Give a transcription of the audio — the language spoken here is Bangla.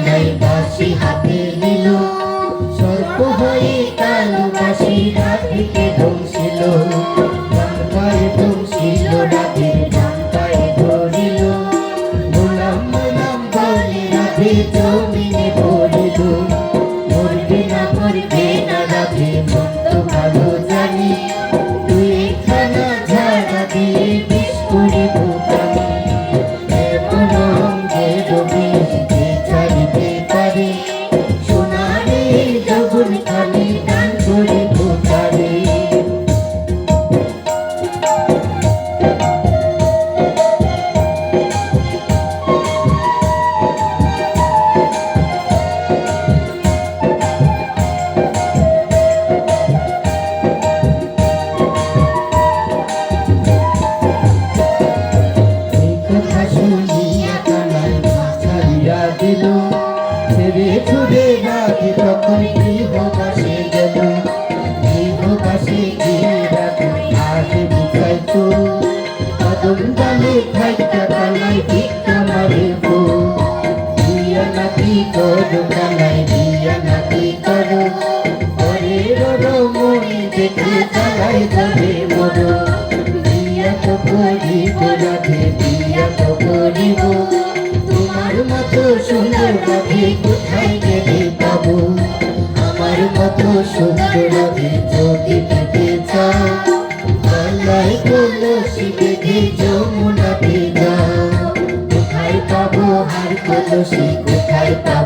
বেলায় বাঁশি হাতে নিল, সর্প হয়ে কালো বাঁশি রাধিকে ধমছিল, ডান পায়ে ধমছিল রাধে ডান পায়ে ধরিল, গোলাম গোলাম বলে রাধে জমিনে পড়িল, মরবে না রাধে মন্দ ভালো জানি, তুই খানা ঝাড়া দিয়ে বিষ করে বোকামি, এমন অঙ্গের বিষ যে ছাড়িতে পারে, সোনারে যখন খালি দান করে বোকারে। ছেড়ে ছুড়ে রাধে তখন গৃহবাসে গেল, গৃহবাসে গিয়ে রাধে আগে বুঝাইতো, কদম ডালে খাইটা কালাই ভিক্ষা মারে গো, বিয়া নাতি করো কালাই বিয়া নাতি করো, পরে রো মনে দেখে চালাই ধরে মরো, বিয়া তো করিব রাধে বিয়া তো করিব, তোমার মতো সুন্দর রাধে কোথায় গেলে পাবো, আমার মতো সুন্দর রাধে যদি পেতে চাও, গলায় কলসি বেঁধে যমুনাতে যাও, কোথায় পাবো হার কলসি কোথায় পাবো।